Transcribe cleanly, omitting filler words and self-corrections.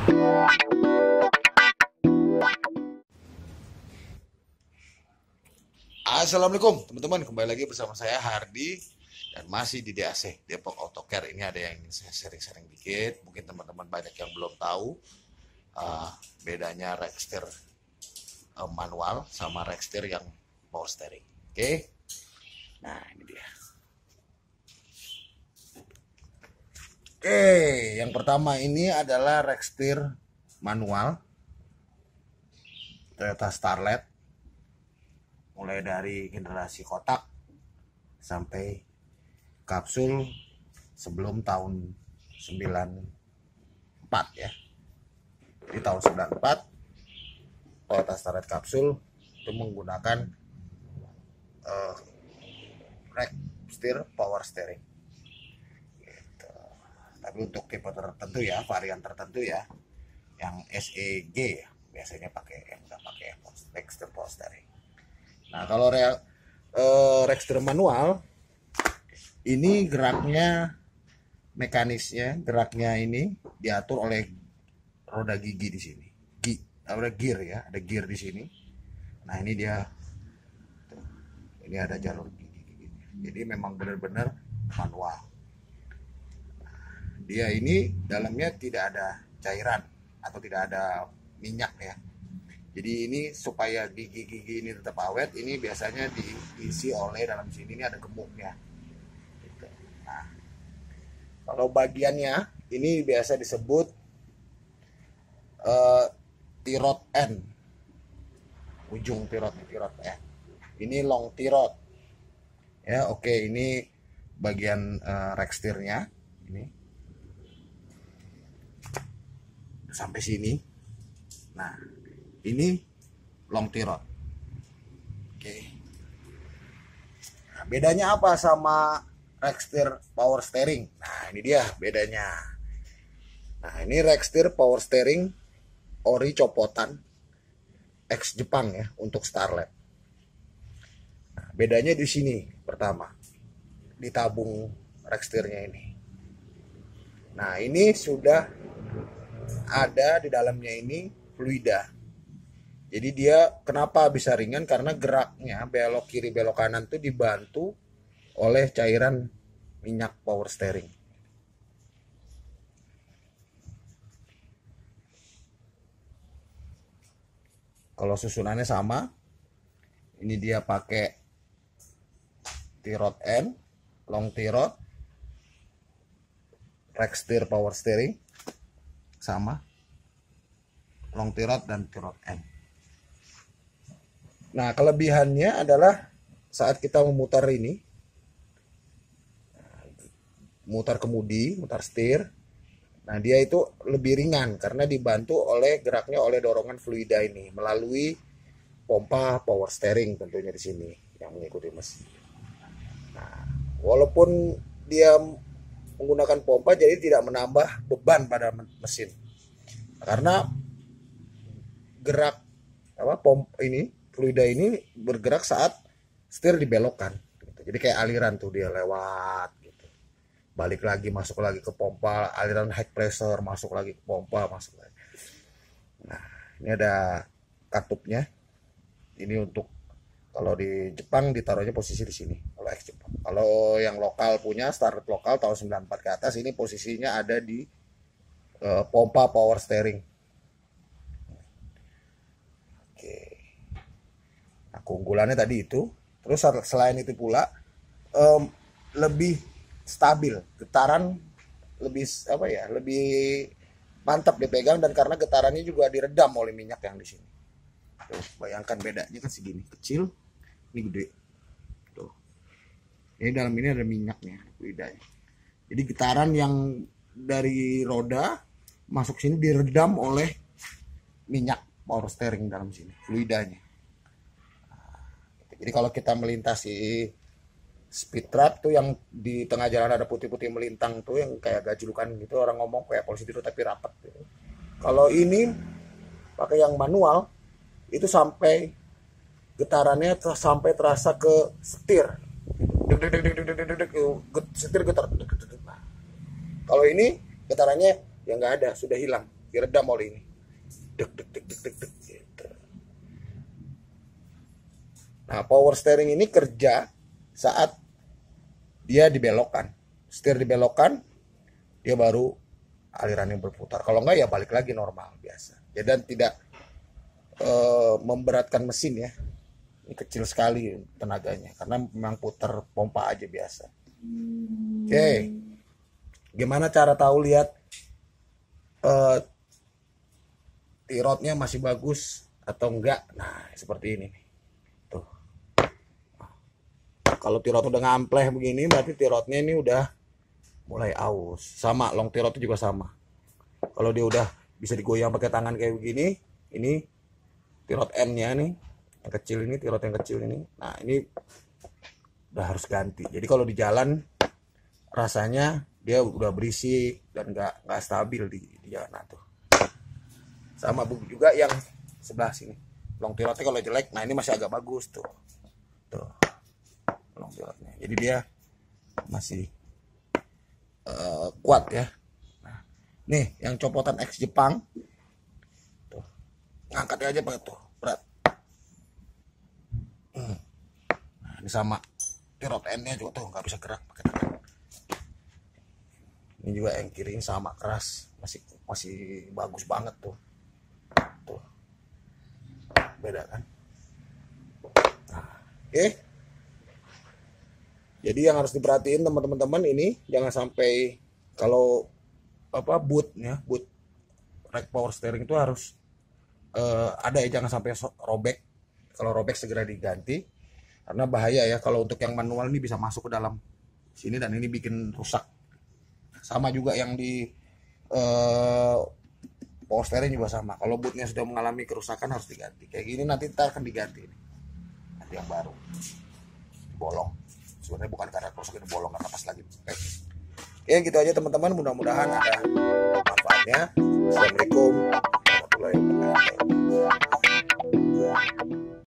Assalamualaikum teman-teman, kembali lagi bersama saya Hardi dan masih di DAC Depok Auto Care. Ini ada yang ingin saya sharing-sharing dikit. Mungkin teman-teman banyak yang belum tahu bedanya Rextir manual sama Rextir yang power steering. Oke. Nah, ini dia. Oke, yang pertama ini adalah Rextir manual Toyota Starlet, mulai dari generasi kotak sampai kapsul sebelum tahun 94 ya. Di tahun 94 Toyota Starlet kapsul itu menggunakan Rextir power steering gitu. Tapi untuk tipe tertentu ya, varian tertentu ya, yang SEG ya, biasanya pakai yang udah pakai Rextir power steering. Nah, kalau Rextir manual ini geraknya, mekanisnya, geraknya ini diatur oleh roda gigi di sini. Ada gear ya, ada gear di sini. Nah, ini dia. Ini ada jalur gigi. Jadi memang benar-benar manual. Dia ini dalamnya tidak ada cairan atau tidak ada minyak ya. Jadi ini supaya gigi-gigi ini tetap awet, ini biasanya diisi oleh dalam sini ini ada gemuknya. Nah, kalau bagiannya ini biasa disebut tirot N, ujung tirot N. Ini long tirot. Ya, oke, ini bagian Rextirnya ini sampai sini. Nah, ini long tirot. Oke. Nah, bedanya apa sama Rextir power steering? Nah, ini dia bedanya. Nah, ini Rextir power steering ori copotan X Jepang ya untuk Starlet. Nah, bedanya di sini pertama. Di tabung Rextirnya ini. Nah, ini sudah ada di dalamnya ini fluida. Jadi dia kenapa bisa ringan? Karena geraknya belok kiri belok kanan tuh dibantu oleh cairan minyak power steering. Kalau susunannya sama, ini dia pakai tirot N, long tirot, Rextir power steering, sama, long tirot dan tirot N. Nah, kelebihannya adalah saat kita memutar ini, mutar kemudi, mutar setir, nah dia itu lebih ringan karena dibantu oleh geraknya oleh dorongan fluida ini melalui pompa power steering tentunya di sini yang mengikuti mesin. Nah, walaupun dia menggunakan pompa jadi tidak menambah beban pada mesin karena gerak pompa ini fluida ini bergerak saat setir dibelokkan gitu. Jadi kayak aliran tuh dia lewat gitu. Balik lagi, masuk lagi ke pompa, aliran high pressure, masuk lagi ke pompa, masuk lagi. Nah, ini ada katupnya. Ini untuk kalau di Jepang ditaruhnya posisi di sini. Kalau X Jepang. Kalau yang lokal punya Starlet lokal tahun 94 ke atas ini posisinya ada di pompa power steering. Oke. Nah, keunggulannya tadi itu. Terus selain itu pula lebih stabil, getaran lebih lebih mantap dipegang dan karena getarannya juga diredam oleh minyak yang di sini. Tuh, bayangkan bedanya kan segini, kecil, ini gede. Tuh. Ini dalam ini ada minyaknya, fluidanya. Jadi getaran yang dari roda masuk sini diredam oleh minyak power steering dalam sini, fluidanya. Jadi kalau kita melintasi speed trap tuh yang di tengah jalan ada putih-putih melintang tuh yang kayak gajulukan gitu, orang ngomong kayak polisi tidur tapi rapat gitu. Kalau ini pakai yang manual itu sampai getarannya sampai terasa ke setir. Setir getar. Kalau ini getarannya ya nggak ada, sudah hilang. diredam oli ini. Dek dek dek dek dek, dek gitu. Nah, power steering ini kerja saat dia dibelokkan. Setir dibelokkan, dia baru alirannya berputar. Kalau enggak ya balik lagi normal biasa. Ya, dan tidak memberatkan mesin ya. Ini kecil sekali tenaganya karena memang putar pompa aja biasa. Oke. Gimana cara tahu lihat tirotnya masih bagus atau enggak? Nah, seperti ini. Tuh. Kalau tirot udah ngampleh begini berarti tirotnya ini udah mulai aus. Sama long tirotnya juga sama. Kalau dia udah bisa digoyang pakai tangan kayak begini, ini tirot N-nya nih, yang kecil ini, tirot yang kecil ini. Nah, ini udah harus ganti. Jadi kalau di jalan rasanya dia udah berisik dan nggak stabil di jalan tuh. Sama juga yang sebelah sini. Long tirotnya kalau jelek, nah ini masih agak bagus tuh. Tuh. Long tirotnya. Jadi dia masih kuat ya. Nah, nih yang copotan X Jepang. Tuh. Ngangkatnya aja pakai tuh, berat. Nah, ini sama tirot N-nya juga tuh nggak bisa gerak pakai tangan. Ini juga yang kiri ini sama keras, masih bagus banget tuh. Tuh. Beda kan? Nah, oke. Jadi yang harus diperhatiin teman-teman ini jangan sampai kalau boot rack power steering itu harus ada ya, jangan sampai robek. Kalau robek segera diganti karena bahaya ya kalau untuk yang manual ini bisa masuk ke dalam sini dan ini bikin rusak. Sama juga yang di power steering juga sama. Kalau bootnya sudah mengalami kerusakan harus diganti. Kayak gini nanti ntar akan diganti. Nanti yang baru bolong. Sebenarnya bukan karena kerusakan bolong karena pas lagi. Oke, gitu aja teman-teman. Mudah-mudahan ada manfaatnya. Assalamualaikum